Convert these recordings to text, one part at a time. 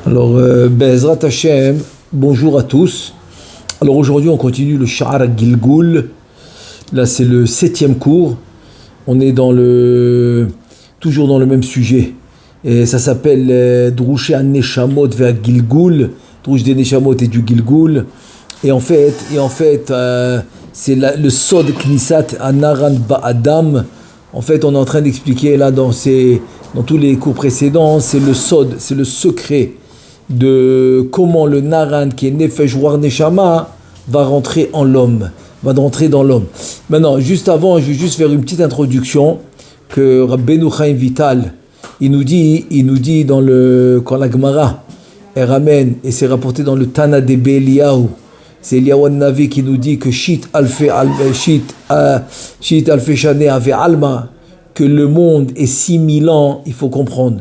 Alors, Be'ezrat Hashem, bonjour à tous. Alors aujourd'hui, on continue le Sha'ar Gilgul. Là, c'est le 7e cours. On est toujours dans le même sujet. Et ça s'appelle Drush Neshamot vers Gilgul. Drush des Neshamot et du Gilgul. Et en fait, c'est le Sod Knisat Anaran Ba'adam. En fait, on est en train d'expliquer là dans tous les cours précédents, c'est le Sod, c'est le secret de comment le Naran qui est Nefesh War Neshama va rentrer dans l'homme. Maintenant, juste avant, je vais juste faire une petite introduction que Rabbeinu Chaim Vital, il nous dit quand la Gemara elle ramène, et c'est rapporté dans le Tana de Eliyahu, c'est Eliyahu Navi qui nous dit que Shit Alfe Shane Ave Alma, que le monde est 6000 ans, il faut comprendre.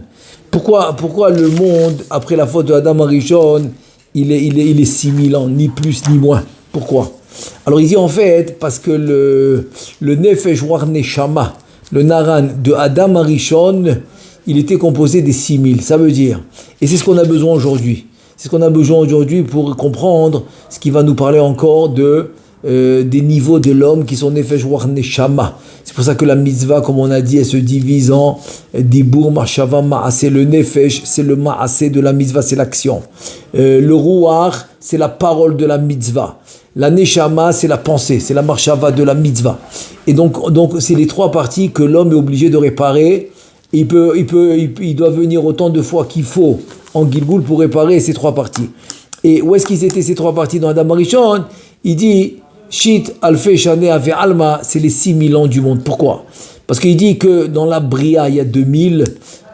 Pourquoi le monde, après la faute de Adam Arishon, il est 6000 ans, ni plus ni moins? Pourquoi? Alors il dit en fait, parce que le Nefesh War Neshama, le Naran de Adam Arishon, il était composé des 6000, ça veut dire. Et c'est ce qu'on a besoin aujourd'hui. C'est ce qu'on a besoin aujourd'hui pour comprendre ce qui va nous parler encore des niveaux de l'homme qui sont Nefesh War Neshama. C'est pour ça que la mitzvah, comme on a dit, elle se divise en Dibur, Machava, Ma'aseh. Le Nefesh, c'est le Ma'aseh de la mitzvah, c'est l'action. Le Ruach, c'est la parole de la mitzvah. La Neshama, c'est la pensée, c'est la Machava de la mitzvah. Et donc c'est les trois parties que l'homme est obligé de réparer. Il doit venir autant de fois qu'il faut en Gilgul pour réparer ces trois parties. Et où est-ce qu'ils étaient ces trois parties dans Adam Arishon? Il dit Shit, Alfe, Shane, Ave, Alma, c'est les 6000 ans du monde. Pourquoi? Parce qu'il dit que dans la Bria, il y a 2000,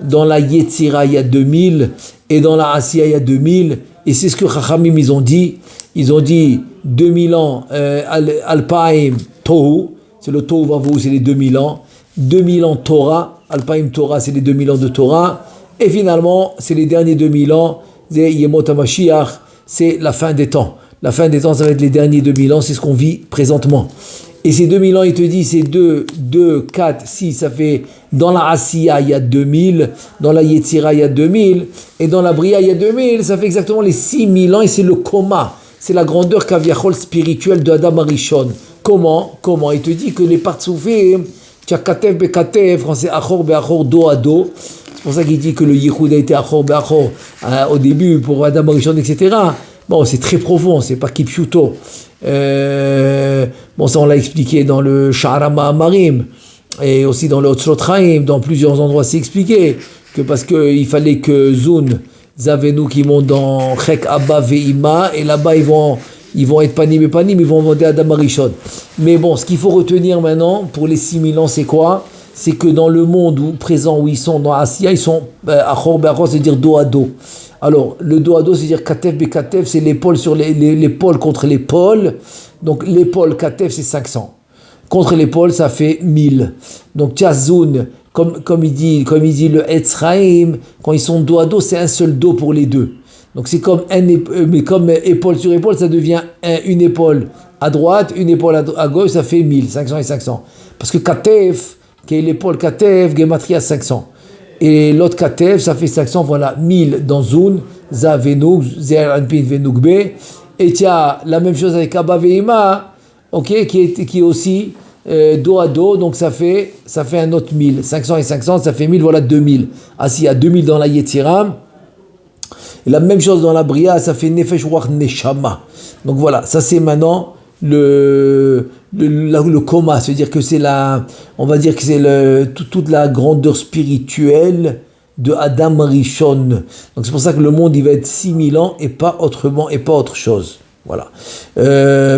dans la Yetzira, il y a 2000, et dans la Asiya, il y a 2000. Et c'est ce que Chachamim, ils ont dit. Ils ont dit 2000 ans, Alpaim, Tohu, c'est le Tohu Vavu, c'est les 2000 ans. 2000 ans Torah, Alpaim Torah, c'est les 2000 ans de Torah. Et finalement, c'est les derniers 2000 ans, Yemot HaMashiach, c'est la fin des temps. La fin des temps, ça va être les derniers 2000 ans, c'est ce qu'on vit présentement. Et ces 2000 ans, il te dit, c'est 2, 4, 6, ça fait, dans la Asiya, il y a 2000, dans la Yetzira, il y a 2000, et dans la Bria, il y a 2000, ça fait exactement les 6000 ans, et c'est le coma. C'est la grandeur kaviachol spirituelle de Adam Arishon. Comment? Il te dit que les partsoufim, tu as Katev Bekatev, français Achor Beachor, dos à dos. C'est pour ça qu'il dit que le Yichud a été Achor Beachor au début pour Adam Arishon, etc. Bon, c'est très profond, c'est pas Kipchuto. Bon, ça on l'a expliqué dans le Sha'ar Ma'amarim et aussi dans le Otzrot Chaim, dans plusieurs endroits c'est expliqué que parce qu'il fallait que Zun, Zavenu qui montent dans Chek Abba Ve'ima et là-bas ils vont être panim, ils vont demander à Adam Arishon. Mais bon, ce qu'il faut retenir maintenant pour les 6000 ans, c'est quoi? C'est que dans le monde présent où ils sont, dans Asiya, ils sont Achor Be'achor, c'est-à-dire dos à dos. Alors, le dos à dos, c'est-à-dire Katef Bekatef, c'est l'épaule sur l'épaule contre l'épaule. Donc, l'épaule Katef, c'est 500. Contre l'épaule, ça fait 1000. Donc, Tchazoun, comme il dit le Etzraïm, quand ils sont dos à dos, c'est un seul dos pour les deux. Donc, c'est comme comme épaule sur épaule, ça devient une épaule à droite, une épaule à gauche, ça fait 1000, 500 et 500. Parce que Katef, qui est l'épaule Katef, Gematria 500. Et l'autre Katef, ça fait 500, voilà, 1000 dans Zun, Za Venouk, Zer Anpin Venouk B. Et tu as la même chose avec Abba Veima, ok, qui est aussi dos à dos, donc ça fait un autre 1000. 500 et 500, ça fait 1000, voilà 2000. Ah, s'il y a 2000 dans la Yetzira, et la même chose dans la Bria, ça fait Nefesh War Neshama. Donc voilà, ça c'est maintenant le coma, c'est-à-dire que on va dire que c'est toute la grandeur spirituelle de Adam Rishon. Donc c'est pour ça que le monde il va être 6000 ans et pas autrement et pas autre chose. Voilà.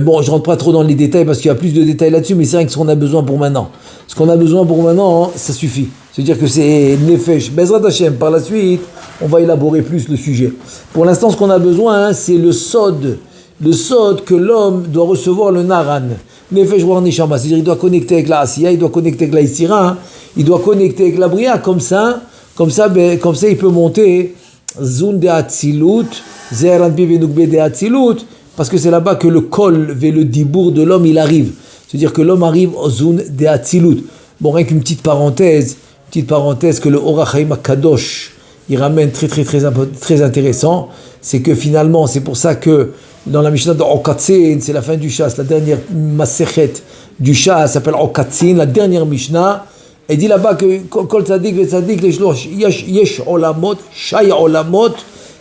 Bon, je rentre pas trop dans les détails parce qu'il y a plus de détails là-dessus, mais c'est vrai que ce qu'on a besoin pour maintenant. Ce qu'on a besoin pour maintenant, ça suffit. C'est-à-dire que c'est Nefesh. Bezrat Hashem, par la suite, on va élaborer plus le sujet. Pour l'instant, ce qu'on a besoin, c'est le Sod. Le Sod que l'homme doit recevoir le Naran. Nefesh War Neshama, c'est-à-dire il doit connecter avec la Asiya, il doit connecter avec la Yetzira, il doit connecter avec la Bria, comme ça il peut monter Zun de Hatzilut, Zer Anpi Venukbe de Hatzilut, parce que c'est là-bas que le Kol ve le Dibour de l'homme il arrive. C'est-à-dire que l'homme arrive au Zun de Hatzilut. Bon, rien qu'une petite parenthèse que le Or HaChaim HaKadosh, il ramène très intéressant, c'est que finalement, c'est pour ça que dans la Mishnah de Okatzin, c'est la fin du Shas, la dernière Masechet du Shas s'appelle Okatzin, la dernière Mishnah, et dit là-bas que Kol Tzadik ve Tzadik yesh olamot, shay olamot,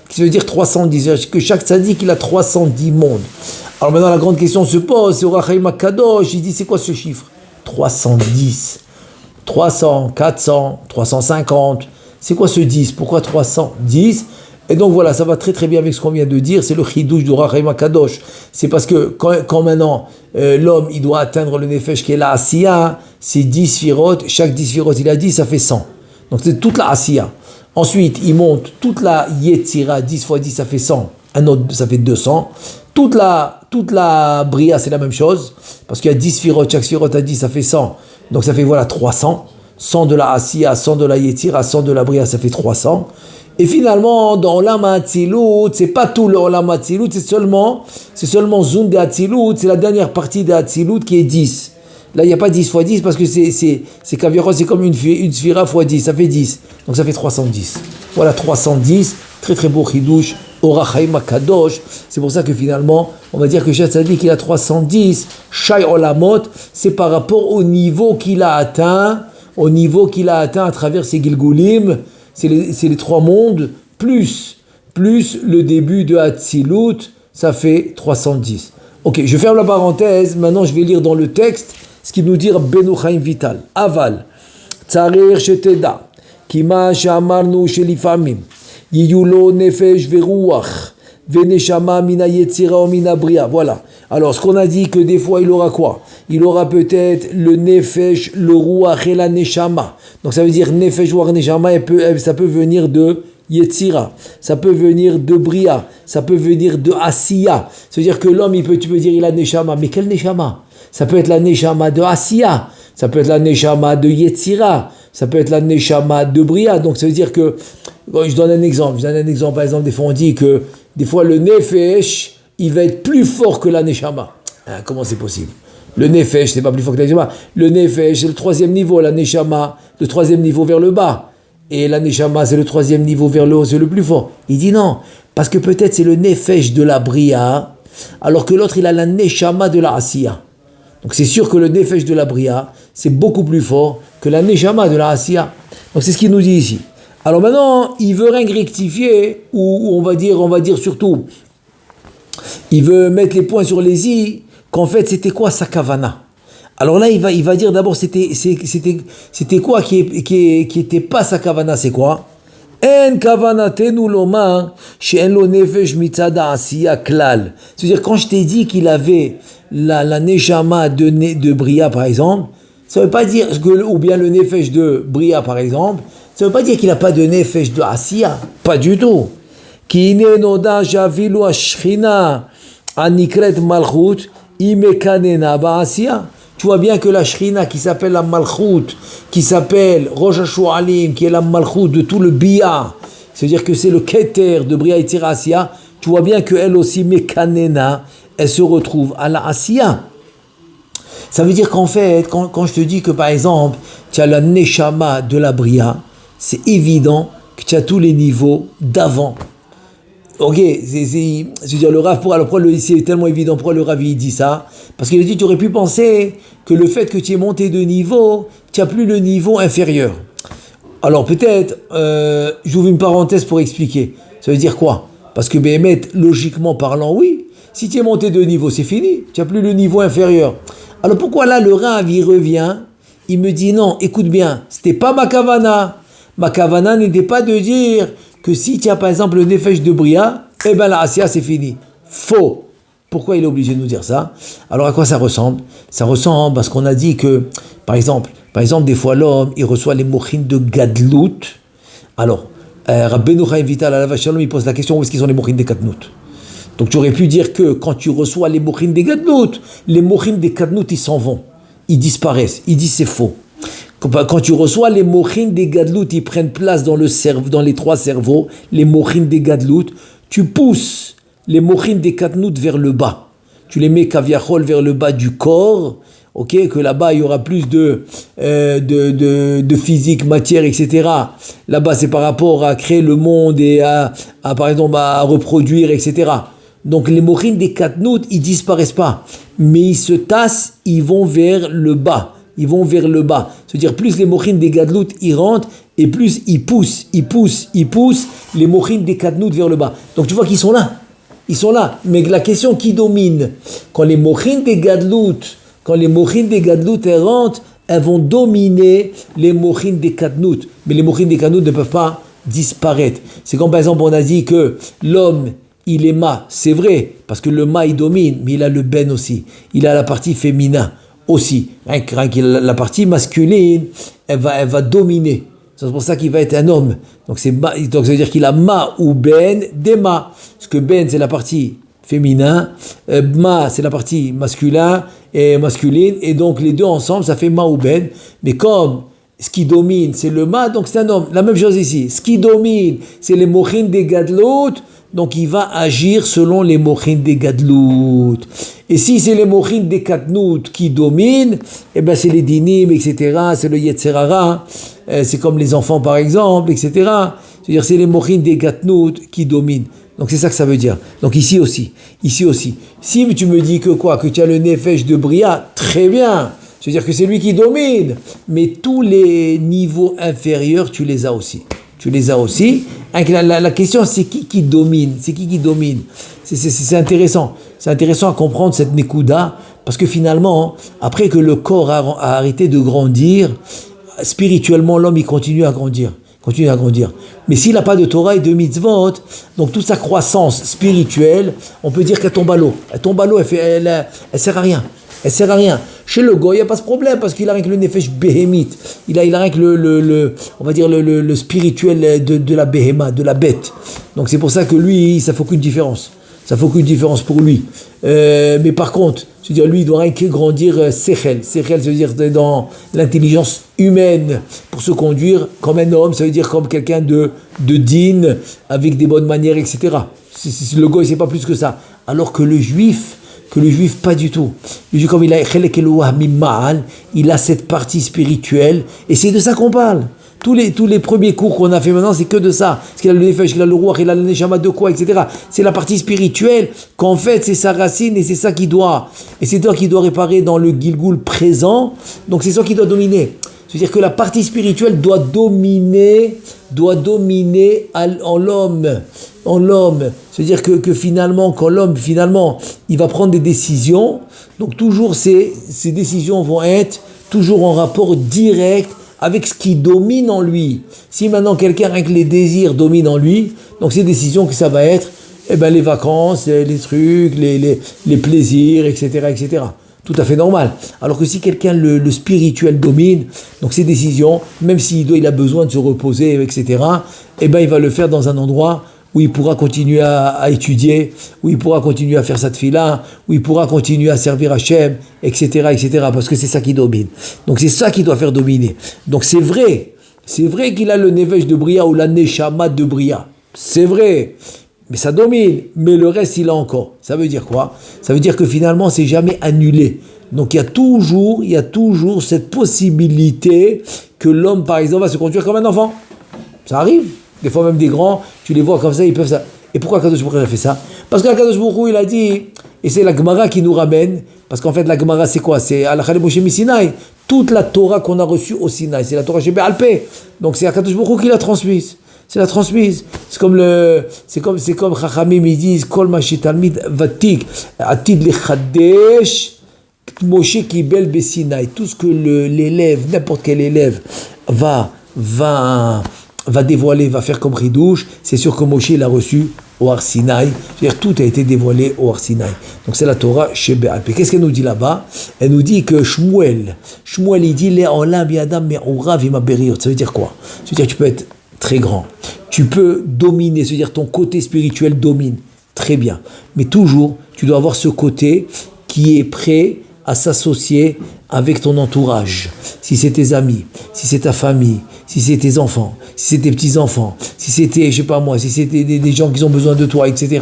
qui veut dire 310, que chaque Tzadik il a 310 mondes. Alors maintenant la grande question se pose, c'est Ohr HaChaim HaKadosh, il dit c'est quoi ce chiffre? 310, 300, 400, 350, c'est quoi ce 10? Pourquoi 310? Et donc voilà, ça va très très bien avec ce qu'on vient de dire, c'est le chidouche du Ohr HaChaim HaKadosh. C'est parce que quand maintenant l'homme il doit atteindre le nefesh qui est la asiya, c'est 10 sphirot, chaque 10 sphirot il a dit, ça fait 100. Donc c'est toute la asiya. Ensuite, il monte toute la yetzira, 10 fois 10 ça fait 100, un autre ça fait 200. Toute la bria c'est la même chose, parce qu'il y a 10 sphirot, chaque sphirot a 10 ça fait 100. Donc ça fait voilà 300. 100 de la asiya, 100 de la yetzira, 100 de la bria ça fait 300. Et finalement, dans Olam HaAtzilut, c'est pas tout le Olam HaAtzilut, c'est seulement Zun de Atzilut, c'est la dernière partie de Atzilut qui est 10. Là, il n'y a pas 10 fois 10 parce que c'est Kaviarot, c'est comme une sphira fois 10, ça fait 10. Donc ça fait 310. Voilà, 310, très très beau chidouche, Ohr HaChaim HaKadosh. C'est pour ça que finalement, on va dire que Shach Tzadik, il a 310, Shay Olamot, c'est par rapport au niveau qu'il a atteint, à travers ses Gilgulim. C'est les 3 mondes, plus le début de Hatzilut, ça fait 310. Ok, je ferme la parenthèse, maintenant je vais lire dans le texte ce qu'il nous dit Rabbeinu Chaim Vital. Aval, tzarir sheteda, kima shamarnu shelifamim, yiyulo nefesh veruach, veneshama mina yetzira o mina bria. Voilà. Alors, ce qu'on a dit que des fois, il aura quoi? Il aura peut-être le nefesh, le ruach et la neshama. Donc, ça veut dire nefesh, ruach, neshama, ça peut venir de yetzira, ça peut venir de bria, ça peut venir de asiya. Ça veut dire que l'homme, tu peux dire il a neshama, mais quel neshama? Ça peut être la neshama de asiya, ça peut être la neshama de yetzira, ça peut être la neshama de bria. Donc, ça veut dire que, je donne un exemple, par exemple, des fois on dit que, des fois le nefesh, il va être plus fort que la neshama. Comment c'est possible? Le nefesh, c'est pas plus fort que la neshama. Le nefesh, c'est le 3e niveau, la neshama, le 3e niveau vers le bas. Et la neshama, c'est le 3e niveau vers le haut, c'est le plus fort. Il dit non, parce que peut-être c'est le nefesh de la bria, alors que l'autre, il a la neshama de la asiya. Donc c'est sûr que le nefesh de la bria, c'est beaucoup plus fort que la neshama de la asiya. Donc c'est ce qu'il nous dit ici. Alors maintenant, il veut rien rectifier, ou on va dire surtout, il veut mettre les points sur les i, qu'en fait c'était quoi sa kavana. Alors là il va dire d'abord c'était quoi qui était pas sa kavana, c'est quoi? En kavanatenu lomar she'en lo nefesh mitzad ha'asiya klal. C'est-à-dire quand je t'ai dit qu'il avait la neshama de bria par exemple, ça veut pas dire que, ou bien le nefesh de bria par exemple, ça veut pas dire qu'il n'a pas de nefesh de asiya, pas du tout. Ki ine noda javilu ashchina anikret malchut imekanena ba'asiya. Tu vois bien que la shrina qui s'appelle la malchut, qui s'appelle Rosh HaShu'alim, qui est la malchut de tout le bia, c'est-à-dire que c'est le keter de bria et asiya, tu vois bien qu'elle aussi mekanena, elle se retrouve à la asiya. Ça veut dire qu'en fait, quand je te dis que par exemple, tu as la neshama de la bria, c'est évident que tu as tous les niveaux d'avant. Ok, c'est-à-dire le Rav, c'est tellement évident, pourquoi le Rav il dit ça? Parce qu'il a dit, tu aurais pu penser que le fait que tu es monté de niveau, tu n'as plus le niveau inférieur. Alors peut-être, j'ouvre une parenthèse pour expliquer. Ça veut dire quoi? Parce que Béhémet, logiquement parlant, oui, si tu es monté de niveau, c'est fini, tu n'as plus le niveau inférieur. Alors pourquoi là, le Rav, il revient, il me dit non, écoute bien, c'était pas ma kavana. Ma kavana n'était pas de dire que si tu as par exemple le nefesh de bria, eh ben la asiya c'est fini. Faux. Pourquoi il est obligé de nous dire ça? Alors à quoi ça ressemble? Ça ressemble parce qu'on a dit que, par exemple, des fois l'homme, il reçoit les mochin de gadlut. Alors, Rabbeinu Chaim Vital Alav Shalom, il pose la question, où est-ce qu'ils sont les mochin de gadlut? Donc tu aurais pu dire que quand tu reçois les mochin de gadlut, les mochin de gadlut, ils s'en vont. Ils disparaissent. Il dit c'est faux. Quand tu reçois les mochin des gadlout, ils prennent place dans les 3 cerveaux, les mochin des gadlout, tu pousses les mochin des gadlout vers le bas. Tu les mets kaviachol vers le bas du corps, ok, que là-bas il y aura plus de physique, matière, etc. Là-bas c'est par rapport à créer le monde et par exemple à reproduire, etc. Donc les mochines des katnout, ils disparaissent pas, mais ils se tassent, ils vont vers le bas. Ils vont vers le bas. C'est-à-dire, plus les mochines des gadlout ils rentrent, et plus ils poussent les mochines des katnout vers le bas. Donc tu vois qu'ils sont là. Ils sont là. Mais la question qui domine, quand les mochines des gadlout elles rentrent, elles vont dominer les mochines des katnout. Mais les mochines des katnout ne peuvent pas disparaître. C'est comme par exemple, on a dit que l'homme, il est ma. C'est vrai, parce que le ma, il domine, mais il a le ben aussi. Il a la partie féminin aussi. Rien que la partie masculine, elle va dominer. C'est pour ça qu'il va être un homme. Donc ça veut dire qu'il a ma ou ben des ma. Parce que ben, c'est la partie féminin, ma, c'est la partie masculine, et donc les deux ensemble, ça fait ma ou ben. Mais comme ce qui domine, c'est le ma, donc c'est un homme. La même chose ici. Ce qui domine, c'est les mochines des gadlout, donc il va agir selon les mochines des gadlout. Et si c'est les mochines des katnout qui dominent, eh ben c'est les dinim, etc., c'est le yetzerara, c'est comme les enfants par exemple, etc. C'est-à-dire c'est les mochines des katnout qui dominent. Donc c'est ça que ça veut dire. Donc ici aussi. Si tu me dis que quoi, que tu as le nefesh de Bria, très bien. C'est-à-dire que c'est lui qui domine. Mais tous les niveaux inférieurs, tu les as aussi. La question, c'est qui domine. C'est intéressant. C'est intéressant à comprendre cette Nekuda, parce que finalement, après que le corps a arrêté de grandir, spirituellement, l'homme, il continue à grandir. Mais s'il n'a pas de Torah et de mitzvot, donc toute sa croissance spirituelle, on peut dire qu'elle tombe à l'eau. Elle sert à rien. Chez le goy, il n'y a pas ce problème, parce qu'il a rien que le nefesh béhémite. Il a rien que on va dire le spirituel de la béhéma, de la bête. Donc c'est pour ça que lui, ça ne fait aucune différence. Pour lui. Mais par contre, c'est-à-dire lui, il doit rien que grandir sechel. Sechel, ça veut dire dans l'intelligence humaine pour se conduire comme un homme, ça veut dire comme quelqu'un de digne, avec des bonnes manières, etc. Le goy, c'est pas plus que ça. Alors que le juif, pas du tout. Le juif, comme il a cette partie spirituelle, et c'est de ça qu'on parle. Tous les premiers cours qu'on a fait maintenant, c'est que de ça. Parce qu'il a le nefesh, il a le ruach, il a le neshama de quoi, etc. C'est la partie spirituelle, qu'en fait, c'est sa racine, et c'est ça qui doit réparer dans le Gilgoul présent. Donc c'est ça qui doit dominer. C'est-à-dire que la partie spirituelle doit dominer en l'homme. C'est-à-dire que finalement, quand l'homme, il va prendre des décisions, donc toujours ces décisions vont être toujours en rapport direct avec ce qui domine en lui. Si maintenant quelqu'un, avec les désirs, domine en lui, donc ces décisions que ça va être, les vacances, les trucs, les plaisirs, etc. Tout à fait normal. Alors que si quelqu'un, le spirituel domine, donc ses décisions, même il a besoin de se reposer, etc., il va le faire dans un endroit où il pourra continuer à étudier, où il pourra continuer à faire sa tefila, où il pourra continuer à servir Hachem, etc., parce que c'est ça qui domine. Donc c'est ça qui doit faire dominer. Donc c'est vrai qu'il a le nefesh de Bria ou la neshama de Bria. C'est vrai. Mais ça domine, mais le reste, il a encore. Ça veut dire quoi? Ça veut dire que finalement, c'est jamais annulé. Donc il y a toujours cette possibilité que l'homme, par exemple, va se conduire comme un enfant. Ça arrive. Des fois même des grands, tu les vois comme ça, ils peuvent ça. Et pourquoi Kadosh Baruch Hu a fait ça? Parce que Kadosh Baruch Hu, il a dit, et c'est la Gemara qui nous ramène, parce qu'en fait la Gemara c'est quoi? C'est Halakha le Moshe Sinaï. Toute la Torah qu'on a reçue au Sinaï, c'est la Torah chez Be'alpé. Donc c'est Kadosh Baruch Hu qui l'a transmise. C'est comme Chachamim, ils disent, Kol ma shetalmid vatik, atid lechadesh, Moshe kibel besinaï. Tout ce que l'élève, n'importe quel élève, va dévoiler, va faire comme ridouche, c'est sûr que Moshe l'a reçu au Har Sinaï. C'est-à-dire tout a été dévoilé au Har Sinaï. Donc c'est la Torah chez Be'alpé. Qu'est-ce qu'elle nous dit là-bas? Elle nous dit que Shmuel, il dit Le'olam yadam me'urav ima beriot. Ça veut dire quoi? Ça veut dire que tu peux être très grand. Tu peux dominer, c'est-à-dire ton côté spirituel domine. Très bien. Mais toujours, tu dois avoir ce côté qui est prêt à s'associer avec ton entourage. Si c'est tes amis, si c'est ta famille, si c'est tes enfants, si c'est tes petits-enfants, si c'était, si c'était des gens qui ont besoin de toi, etc.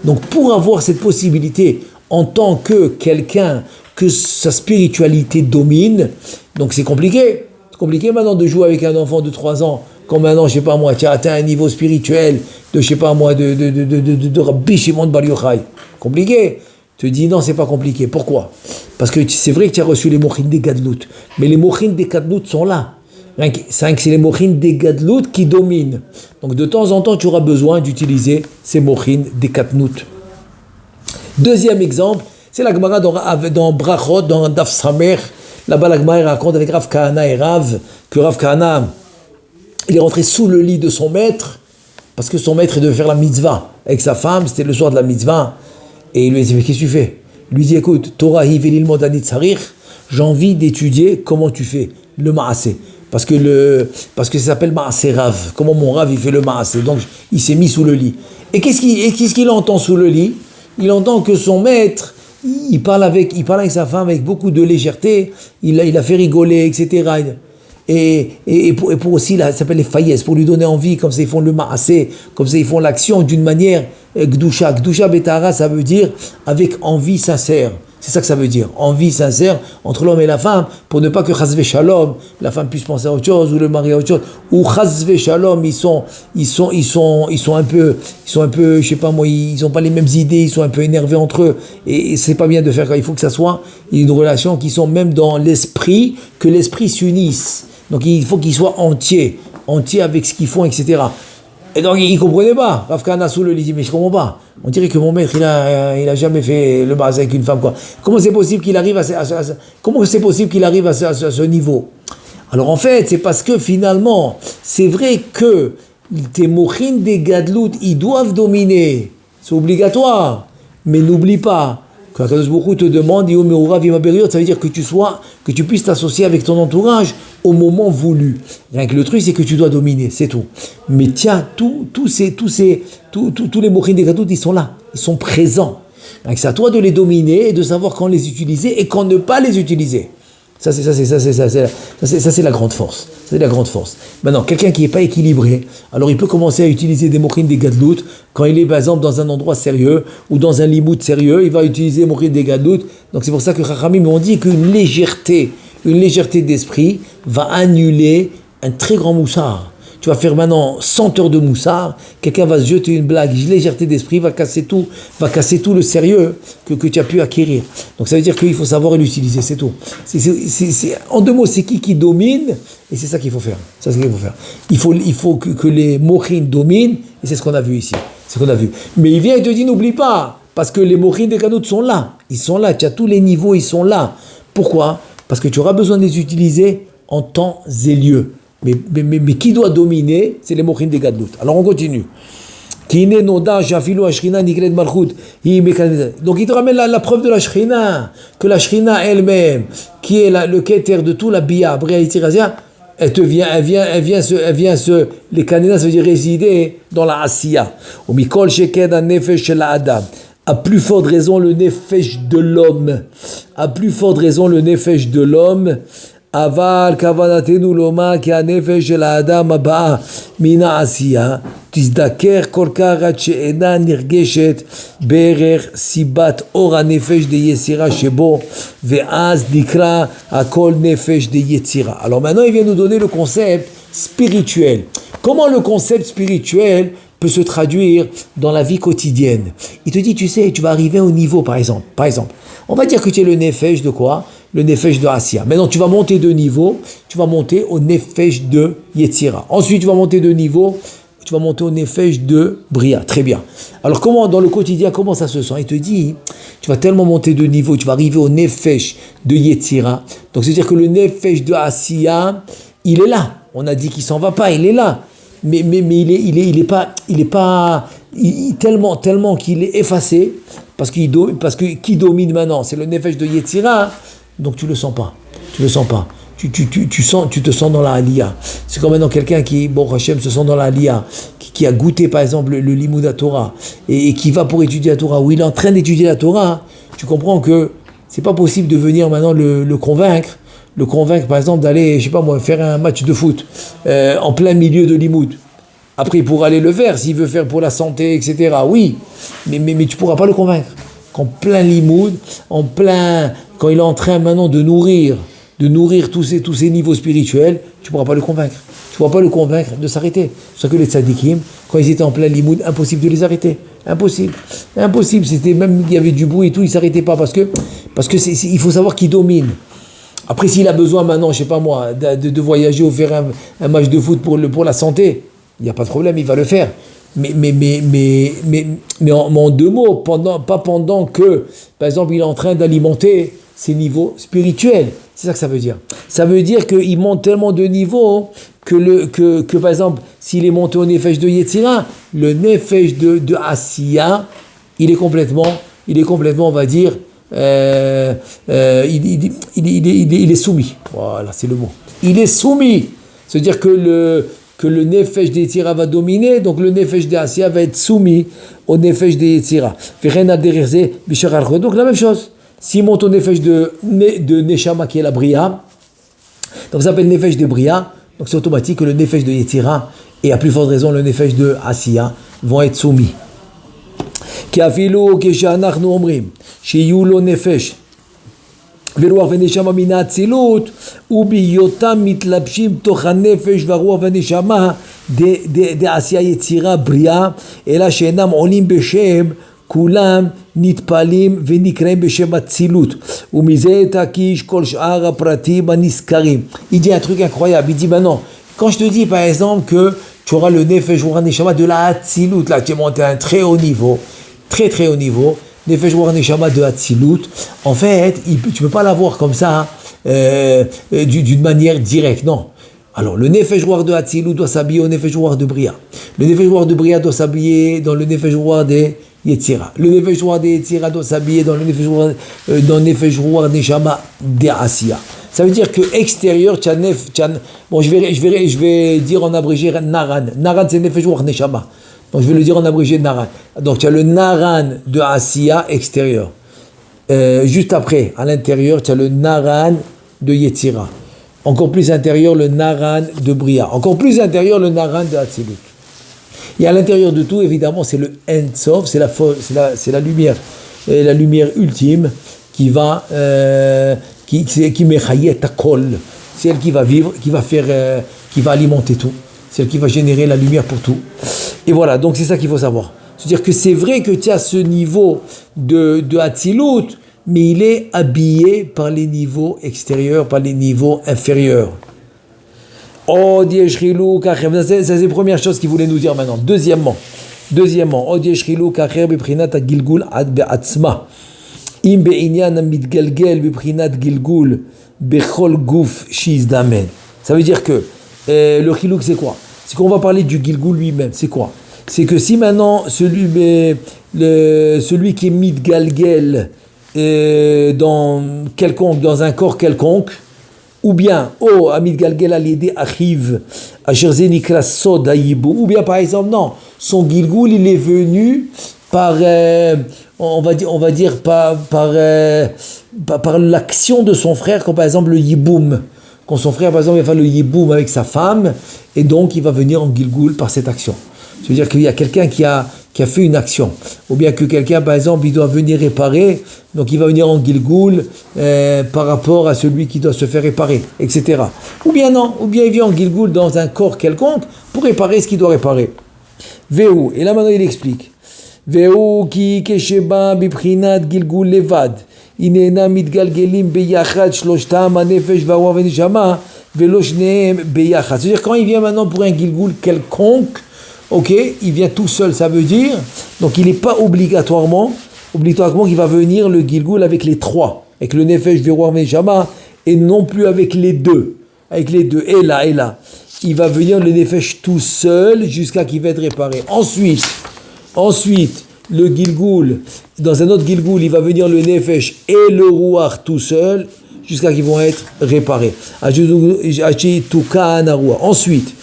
Donc pour avoir cette possibilité en tant que quelqu'un que sa spiritualité domine. Donc c'est compliqué. C'est compliqué maintenant de jouer avec un enfant de 3 ans. Quand maintenant, je sais pas moi, tu as atteint un niveau spirituel de, je sais pas moi, de Rabbi Shimon Bar Yochai. Compliqué. Tu te dis non, c'est pas compliqué. Pourquoi? Parce que c'est vrai que tu as reçu les mochines des Gadlout. Mais les mochines des Gadlout sont là. C'est les mochines des Gadlout qui dominent. Donc de temps en temps, tu auras besoin d'utiliser ces mochines des Gadlout. Deuxième exemple, c'est la Gemara dans Brachot, dans Daf Samer. Là-bas, la Gemara raconte avec Rav Kahana et Rav, que Rav Kahana, il est rentré sous le lit de son maître, parce que son maître devait faire la mitzvah avec sa femme, c'était le soir de la mitzvah, et il lui a dit, mais qu'est-ce que tu fais? Il lui dit, écoute, Torah hivelil modani tsarir, j'ai envie d'étudier comment tu fais le maasé, parce que ça s'appelle maasé Rav, comment mon Rav il fait le maasé, donc il s'est mis sous le lit. Et qu'est-ce qu'il entend sous le lit? Il entend que son maître, il parle avec sa femme avec beaucoup de légèreté, il a fait rigoler, etc. Et pour aussi, là, ça s'appelle les faïès, pour lui donner envie, comme ça ils font le ma'asé, comme ça ils font l'action d'une manière gdusha. Gdusha betara, ça veut dire avec envie sincère. C'est ça que ça veut dire, envie sincère entre l'homme et la femme, pour ne pas que chazve shalom, la femme puisse penser à autre chose, ou le mari à autre chose, ou chazve shalom, ils sont un peu, je sais pas moi, ils ont pas les mêmes idées, ils sont un peu énervés entre eux, et c'est pas bien de faire ça. Il faut que ça soit une relation qui sont même dans l'esprit, que l'esprit s'unisse. Donc il faut qu'ils soient entiers avec ce qu'ils font, etc. Et donc il ne comprenait pas. Rav Kahana sous le lit dit, mais je ne comprends pas. On dirait que mon maître, il a jamais fait le bas avec une femme, quoi. Comment c'est possible qu'il arrive à ce niveau? Alors en fait, c'est parce que finalement, c'est vrai que tes mochines des gadlout, ils doivent dominer. C'est obligatoire. Mais n'oublie pas, quand Akadosh Baruch Hu te demande, ça veut dire que tu puisses t'associer avec ton entourage au moment voulu. Rien que le truc, c'est que tu dois dominer, c'est tout. Mais tiens, tous les mochines des gadlout, ils sont là, ils sont présents. C'est à toi de les dominer et de savoir quand les utiliser et quand ne pas les utiliser. Ça c'est la grande force. C'est la grande force. Maintenant, quelqu'un qui n'est pas équilibré, alors il peut commencer à utiliser des mochines des gadlout quand il est par exemple dans un endroit sérieux ou dans un limoud sérieux, il va utiliser mochines des gadlout. Donc c'est pour ça que Chachamim m'ont dit qu'une légèreté d'esprit va annuler un très grand moussard. Tu vas faire maintenant 100 heures de moussard, quelqu'un va se jeter une blague, légèreté d'esprit va casser tout le sérieux que tu as pu acquérir. Donc ça veut dire qu'il faut savoir l'utiliser, c'est tout. En deux mots, c'est qui domine, et c'est ça qu'il faut faire. Il faut que les mochines dominent, et c'est ce qu'on a vu ici. Mais il vient et te dit, n'oublie pas, parce que les mochines des canaux sont là. Ils sont là, tu as tous les niveaux, ils sont là. Pourquoi? Parce que tu auras besoin de les utiliser en temps et lieu. Mais qui doit dominer? C'est les mochines des gadlout. Alors on continue. Donc il te ramène la preuve de la Shrina, que la Shrina elle-même, qui est le keter de tout la Bia, elle vient les Kanina, ça veut dire résider dans la Asiya. À plus forte raison le nefesh de l'homme. Aval kavanatenu loma ki hanefesh shel haadam haba mina asiya tizdaker kol כך עד שאינה נרגשת בערך סיבת אור הנפש דיצירה שבו ואז נקרא הכל נפש דיצירה. Alors maintenant il vient nous donner le concept spirituel. Comment le concept spirituel peut se traduire dans la vie quotidienne? Il te dit, tu sais, tu vas arriver au niveau, par exemple, on va dire que tu es le nefesh de quoi? Le nefesh de Asiya. Maintenant, tu vas monter de niveau, tu vas monter au nefesh de Yetzira. Ensuite, tu vas monter de niveau, tu vas monter au nefesh de Bria. Très bien. Alors, comment, dans le quotidien, comment ça se sent? Il te dit, tu vas tellement monter de niveau, tu vas arriver au nefesh de Yetzira. Donc, c'est-à-dire que le nefesh de Asiya, il est là. On a dit qu'il s'en va pas, il est là. Mais il est pas tellement qu'il est effacé, parce que qui domine maintenant, c'est le nefesh de Yetzira. Donc tu le sens pas. Tu te sens dans la Aliyah. C'est comme maintenant quelqu'un qui, bon, Hachem se sent dans la Aliyah, qui a goûté par exemple le Limoud à Torah, et qui va pour étudier la Torah, ou il est en train d'étudier la Torah, tu comprends que c'est pas possible de venir maintenant le convaincre par exemple d'aller, je sais pas moi, faire un match de foot en plein milieu de Limoud. Après il pourra aller le faire s'il veut faire pour la santé, etc. Oui, mais tu pourras pas le convaincre. En plein limoud, en plein quand il est en train maintenant de nourrir tous ces niveaux spirituels, tu ne pourras pas le convaincre. Tu ne pourras pas le convaincre de s'arrêter. C'est pour ça que les tzadikim, quand ils étaient en plein limoud, impossible de les arrêter. Impossible. C'était même, il y avait du bruit et tout, ils ne s'arrêtaient pas parce que il faut savoir qui domine. Après, s'il a besoin maintenant, je ne sais pas moi, de voyager ou faire un match de foot pour la santé, il n'y a pas de problème, il va le faire. Mais en deux mots, pas pendant que, par exemple, il est en train d'alimenter ses niveaux spirituels. C'est ça que ça veut dire. Ça veut dire qu'il monte tellement de niveaux que par exemple, s'il est monté au nefesh de Yetzira, le nefesh de Asiya, il est complètement, on va dire, il est soumis. Voilà, c'est le mot. Il est soumis. C'est-à-dire que le nefesh de Yetzira va dominer, donc le nefesh de Asiya va être soumis au nefesh de Yetzira. Donc la même chose. S'il monte au nefesh de Neshama qui est la Bria, donc ça s'appelle nefesh de Bria, donc c'est automatique que le nefesh de Yetzira et à plus forte raison le nefesh de Asiya vont être soumis. Qu'afilu keshanachnu omrim shiyu lo nefesh veruach veneshama min ha'atzilut ubiyotam mitlabshim toch hanefesh veruach veneshama de Asiya Yetzira Bria ela she'enam olim beshem כולם נטפלים ונקראים בשם הצילות ומזה תקיש כל שאר הפרטים הנזכרים. Il dit un truc incroyable, il dit non, quand je te dis par exemple que tu auras le nefesh ou neshama de la Hatzilut, là tu es monté à un très haut niveau, très haut niveau, nefesh ou neshama de Hatzilut, tu ne peux pas l'avoir comme ça d'une manière directe, non. Alors, le nefesh roar de Hatzilut doit s'habiller au nefesh roar de Bria. Le nefesh roar de Bria doit s'habiller dans le nefesh roar de Yetzira. Le nefesh roar de Yetzira doit s'habiller dans le nefesh roar neshama de Asiya. Ça veut dire que extérieur, bon, je vais dire en abrégé Naran. Naran, c'est nefesh roar neshama. Donc, je vais le dire en abrégé Naran. Donc, tu as le Naran de Asiya extérieur. Juste après, à l'intérieur, tu as le Naran de Yetzira. Encore plus intérieur, le Naran de Bria. Encore plus intérieur, le Naran de Hatzilut. Et à l'intérieur de tout, évidemment, c'est le Ein Sof, c'est la lumière, la lumière ultime qui va, qui mechayet hakol. C'est elle qui va vivre, qui va alimenter tout. C'est elle qui va générer la lumière pour tout. Et voilà, donc c'est ça qu'il faut savoir. C'est-à-dire que c'est vrai que tu as ce niveau de Hatzilut, mais il est habillé par les niveaux extérieurs, par les niveaux inférieurs. Ça c'est la première chose qu'il voulait nous dire maintenant. Deuxièmement, ça veut dire que le chilouk c'est quoi? C'est qu'on va parler du Gilgul lui-même. C'est quoi? C'est que si maintenant celui qui est mitgalgel dans un corps quelconque, ou bien Amid Galgel al-Yedi Achiv Asherze Nikra Sod Hayibu, ou bien par exemple non, son Gilgul il est venu par on va dire par l'action de son frère, comme par exemple le Yiboum, quand son frère par exemple il va faire le Yiboum avec sa femme et donc il va venir en Gilgul par cette action. C'est-à-dire qu'il y a quelqu'un qui a fait une action, ou bien que quelqu'un, par exemple, il doit venir réparer, donc il va venir en Gilgul par rapport à celui qui doit se faire réparer, etc. Ou bien non, ou bien il vient en Gilgul dans un corps quelconque pour réparer ce qu'il doit réparer. Véou, et là maintenant il explique. Véou ki kesheba bibrinat Gilgul levad, inena mitgalgelim beyachad shloshtam hanefesh va'ruach veneshama velo shnehem beyachad. C'est-à-dire quand il vient maintenant pour un Gilgul quelconque, ok, il vient tout seul, ça veut dire, donc il n'est pas obligatoirement qu'il va venir le Gilgul avec les trois, avec le Nefesh, Veruach, Neshama, et non plus avec les deux, et là, il va venir le Nefesh tout seul jusqu'à qu'il va être réparé. Ensuite, le Gilgul, dans un autre Gilgul, il va venir le Nefesh et le Ruach tout seul jusqu'à qu'ils vont être réparés. Ensuite,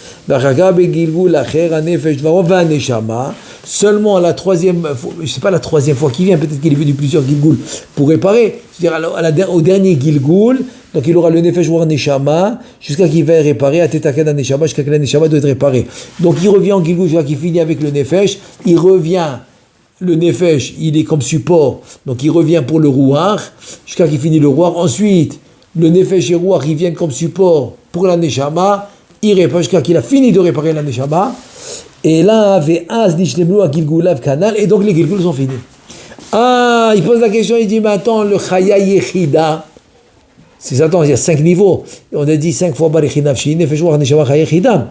seulement la troisième fois, je ne sais pas la troisième fois qu'il vient, peut-être qu'il est venu plusieurs Gilgul pour réparer, c'est-à-dire au dernier Gilgul, donc il aura le Nefesh War Neshama jusqu'à qu'il va être réparé, à Tetakana Neshama, jusqu'à que la Neshama doit être réparée. Donc il revient en Gilgul jusqu'à qu'il finit avec le Nefesh, il revient le nefesh, il est comme support, donc il revient pour le rouar, jusqu'à qu'il finit le rouar. Ensuite, le nefesh et rouar, ils viennent comme support pour la neshama, il répare jusqu'à qu'il a fini de réparer la neshama. Et là, et donc les gilgul sont finis. Ah, il pose la question, il dit, mais attends, le chaya yechida, c'est ça, attends, il y a 5 niveaux. On a dit 5 fois barichina fshi, nefesh rouar neshama chaya yechida.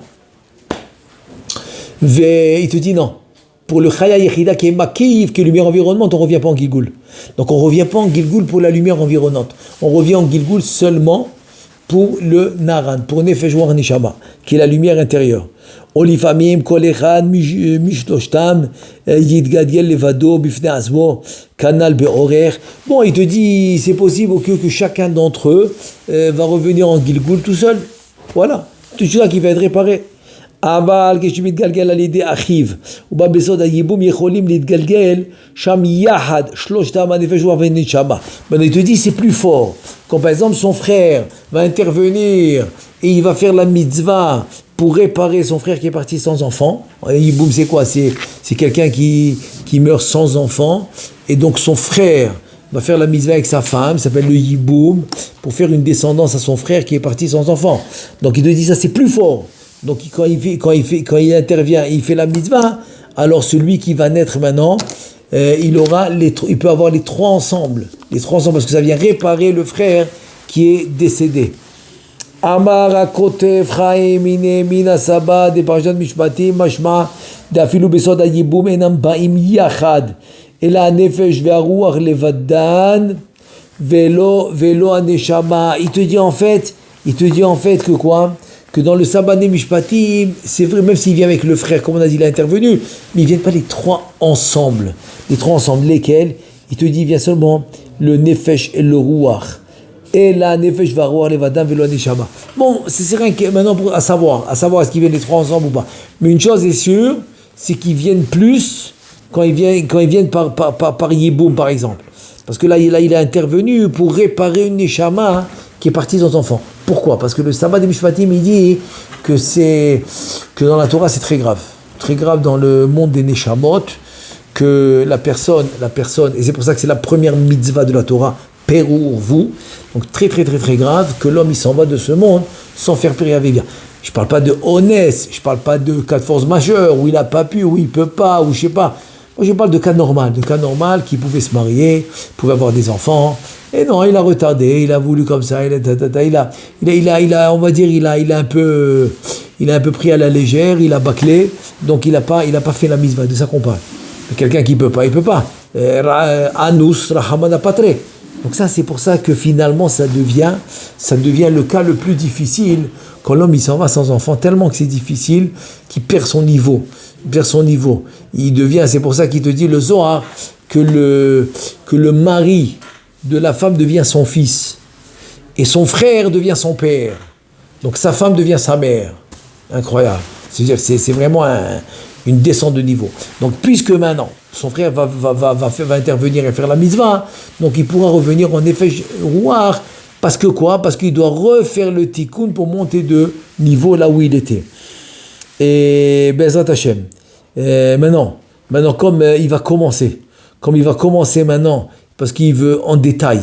Il te dit non. Pour le chaya yechida qui est makiv, qui est lumière environnante, on ne revient pas en gilgul. Donc on ne revient pas en gilgul pour la lumière environnante. On revient en gilgul seulement pour le naran, pour nefesh rouar neshama, qui est la lumière intérieure. Olifamim kol echad mishloshtam yitgadiel levado bifnei azmo kanal beorer. Bon, il te dit c'est possible que chacun d'entre eux va revenir en gilgul tout seul. Voilà, tout cela qui va être réparé. אבל כשמתגלגל על ידי אחיו ובא בסוד הייבום יכולים להתגלגל שם יחד שלושתם הנפש רוח ונשמה. Maintenant il te dit c'est plus fort. Quand par exemple son frère va intervenir et il va faire la mitzvah pour réparer son frère qui est parti sans enfant. Yiboum c'est quoi? C'est quelqu'un qui meurt sans enfant et donc son frère va faire la mitzvah avec sa femme, ça s'appelle le yiboum, pour faire une descendance à son frère qui est parti sans enfant. Donc il te dit ça c'est plus fort. Donc quand il intervient, il fait la mitzvah, alors celui qui va naître maintenant, il peut avoir les trois ensemble, parce que ça vient réparer le frère qui est décédé. Amar akotev chaim ine mina saba de parashat mishpatim mashma d'afilu besod hayibum enam baim yachad ela nefesh ve'aruach levadan velo aneshama. Il te dit en fait que quoi? Que dans le Sabané Mishpatim, c'est vrai, même s'il vient avec le frère, comme on a dit, il est intervenu, mais ils ne viennent pas les trois ensemble. Les trois ensemble, lesquels? Il te dit, il vient seulement le Nefesh et le Ruach. Et la Nefesh va Ruach, le Vadam, velo Neshama. Bon, c'est rien que maintenant à savoir est-ce qu'ils viennent les trois ensemble ou pas. Mais une chose est sûre, c'est qu'ils viennent plus quand ils viennent par Yiboum, par exemple. Parce que là, il a intervenu pour réparer une Neshama qui est partie sans enfant. Pourquoi? Parce que le sabbat des Mishpatim, il dit que dans la Torah, c'est très grave dans le monde des Neshamot, que la personne, et c'est pour ça que c'est la première mitzvah de la Torah, Pérour, vous, donc très très très très grave, que l'homme il s'en va de ce monde sans faire périr avec bien. Je ne parle pas de honnête, je ne parle pas de cas de force majeure, où il n'a pas pu, où il ne peut pas, ou je ne sais pas. Moi je parle de cas normal qui pouvait se marier, pouvait avoir des enfants. Et non, il a retardé, il a voulu comme ça, il a on va dire, il a un peu pris à la légère, il a bâclé, donc il a pas fait la mitzvah, de ça qu'on parle. Quelqu'un qui peut pas, il peut pas. Anus, Rahamana Patre. Donc ça, c'est pour ça que finalement, ça devient le cas le plus difficile, quand l'homme il s'en va sans enfant, tellement que c'est difficile, qu'il perd son niveau. C'est pour ça qu'il te dit, le Zohar, que le mari de la femme devient son fils et son frère devient son père, donc sa femme devient sa mère. Incroyable, c'est-à-dire c'est vraiment une descente de niveau. Donc puisque maintenant son frère va intervenir et faire la mitzvah, donc il pourra revenir en effet rouar, parce que quoi? Parce qu'il doit refaire le tikkun pour monter de niveau là où il était. Et Bezrat Hashem, maintenant comme il va commencer maintenant, parce qu'il veut en détail,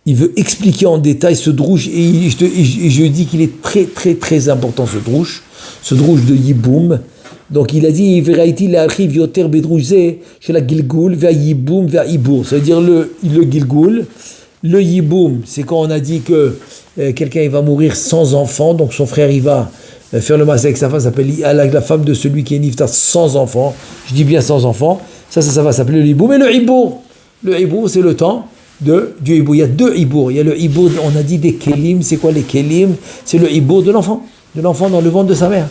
il veut expliquer en détail ce drouche, et je dis qu'il est très très très important ce drouche de Yiboum. Donc il a dit Veraiti l'archiv yoter bedrouche chez la Gilgul vers Yiboum vers Ibour, c'est-à-dire le Gilgul, le Yiboum, c'est quand on a dit que quelqu'un il va mourir sans enfant, donc son frère il va faire le massacre avec sa femme, ça s'appelle la femme de celui qui est niftar sans enfant, je dis bien sans enfant, ça va s'appeler le Yiboum. Et le Ibour, c'est le temps du Ibour. Il y a deux Ibour. Il y a le Ibour, on a dit des Kélim. C'est quoi les Kélim? C'est le Ibour de l'enfant dans le ventre de sa mère.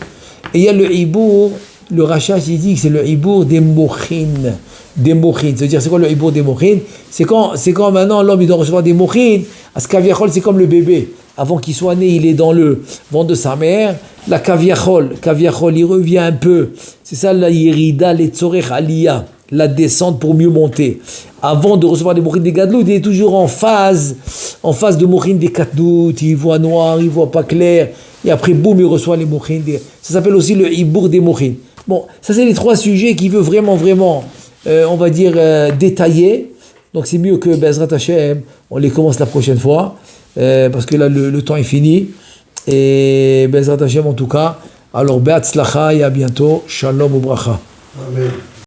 Et il y a le Ibour, le Rachash, il dit que c'est le Ibour des Mochin. C'est-à-dire, c'est quoi le Ibour des Mochin? C'est quand maintenant l'homme il doit recevoir des Mochin. À ce Kaviachol, c'est comme le bébé. Avant qu'il soit né, il est dans le ventre de sa mère. La Kaviachol, il revient un peu. C'est ça la Yerida, les Tzorech Aliyah. La descente pour mieux monter. Avant de recevoir des mourines des gadlout, il est toujours en phase de mourines des katdout, il voit noir, il voit pas clair, et après boum, il reçoit les mourines. Ça s'appelle aussi le hibour des mourines. Bon, ça c'est les trois sujets qui veut vraiment on va dire, détaillés. Donc c'est mieux que Bezrat Hashem, on les commence la prochaine fois, parce que là le temps est fini. Et Bezrat Hashem en tout cas. Alors Be'atzlacha et à bientôt. Shalom ou bracha. Amen.